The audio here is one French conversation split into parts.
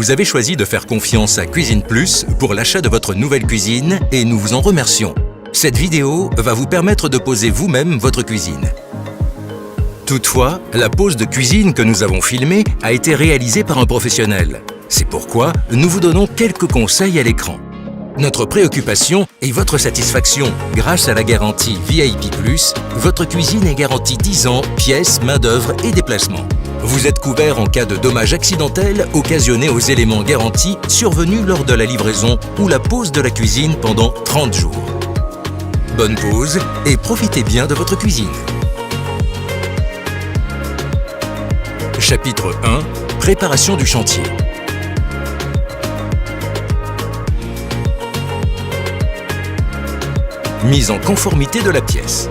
Vous avez choisi de faire confiance à Cuisine Plus pour l'achat de votre nouvelle cuisine et nous vous en remercions. Cette vidéo va vous permettre de poser vous-même votre cuisine. Toutefois, la pose de cuisine que nous avons filmée a été réalisée par un professionnel. C'est pourquoi nous vous donnons quelques conseils à l'écran. Notre préoccupation est votre satisfaction. Grâce à la garantie VIP+, votre cuisine est garantie 10 ans, pièces, main-d'œuvre et déplacement. Vous êtes couvert en cas de dommages accidentels occasionnés aux éléments garantis survenus lors de la livraison ou la pose de la cuisine pendant 30 jours. Bonne pause et profitez bien de votre cuisine. Chapitre 1. Préparation du chantier. Mise en conformité de la pièce.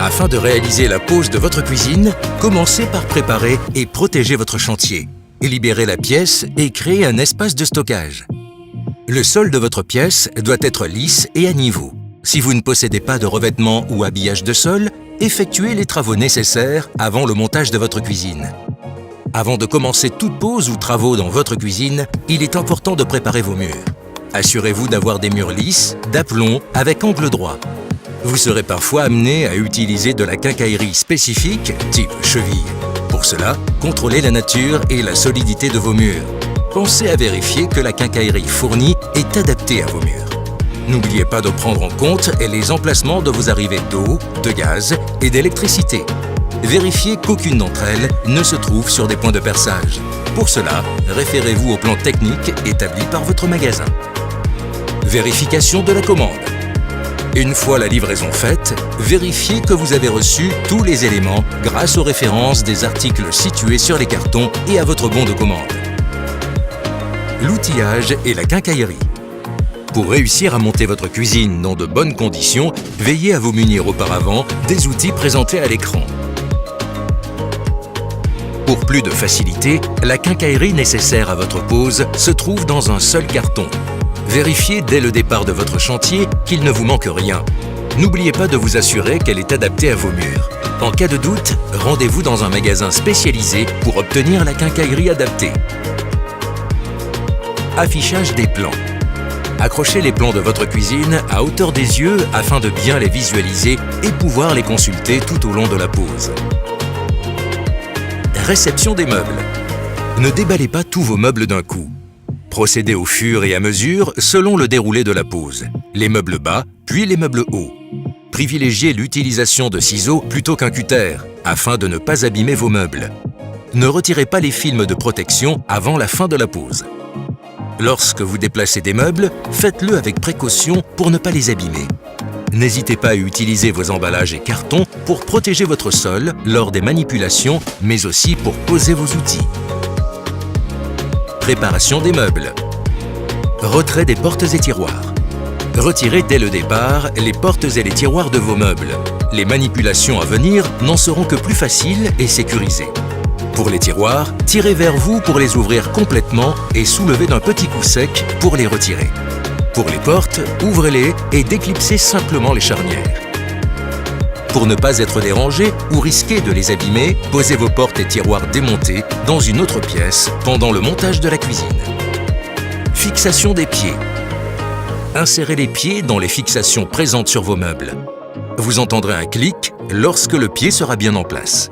Afin de réaliser la pose de votre cuisine, commencez par préparer et protéger votre chantier. Libérez la pièce et créez un espace de stockage. Le sol de votre pièce doit être lisse et à niveau. Si vous ne possédez pas de revêtement ou habillage de sol, effectuez les travaux nécessaires avant le montage de votre cuisine. Avant de commencer toute pose ou travaux dans votre cuisine, il est important de préparer vos murs. Assurez-vous d'avoir des murs lisses, d'aplomb, avec angle droit. Vous serez parfois amené à utiliser de la quincaillerie spécifique, type cheville. Pour cela, contrôlez la nature et la solidité de vos murs. Pensez à vérifier que la quincaillerie fournie est adaptée à vos murs. N'oubliez pas de prendre en compte les emplacements de vos arrivées d'eau, de gaz et d'électricité. Vérifiez qu'aucune d'entre elles ne se trouve sur des points de perçage. Pour cela, référez-vous au plan technique établi par votre magasin. Vérification de la commande. Une fois la livraison faite, vérifiez que vous avez reçu tous les éléments grâce aux références des articles situés sur les cartons et à votre bon de commande. L'outillage et la quincaillerie. Pour réussir à monter votre cuisine dans de bonnes conditions, veillez à vous munir auparavant des outils présentés à l'écran. Pour plus de facilité, la quincaillerie nécessaire à votre pose se trouve dans un seul carton. Vérifiez dès le départ de votre chantier qu'il ne vous manque rien. N'oubliez pas de vous assurer qu'elle est adaptée à vos murs. En cas de doute, rendez-vous dans un magasin spécialisé pour obtenir la quincaillerie adaptée. Affichage des plans. Accrochez les plans de votre cuisine à hauteur des yeux afin de bien les visualiser et pouvoir les consulter tout au long de la pose. Réception des meubles. Ne déballez pas tous vos meubles d'un coup. Procédez au fur et à mesure selon le déroulé de la pose. Les meubles bas, puis les meubles hauts. Privilégiez l'utilisation de ciseaux plutôt qu'un cutter, afin de ne pas abîmer vos meubles. Ne retirez pas les films de protection avant la fin de la pose. Lorsque vous déplacez des meubles, faites-le avec précaution pour ne pas les abîmer. N'hésitez pas à utiliser vos emballages et cartons pour protéger votre sol lors des manipulations, mais aussi pour poser vos outils. Préparation des meubles. Retrait des portes et tiroirs. Retirez dès le départ les portes et les tiroirs de vos meubles. Les manipulations à venir n'en seront que plus faciles et sécurisées. Pour les tiroirs, tirez vers vous pour les ouvrir complètement et soulevez d'un petit coup sec pour les retirer. Pour les portes, ouvrez-les et déclipsez simplement les charnières. Pour ne pas être dérangé ou risquer de les abîmer, posez vos portes et tiroirs démontés dans une autre pièce pendant le montage de la cuisine. Fixation des pieds. Insérez les pieds dans les fixations présentes sur vos meubles. Vous entendrez un clic lorsque le pied sera bien en place.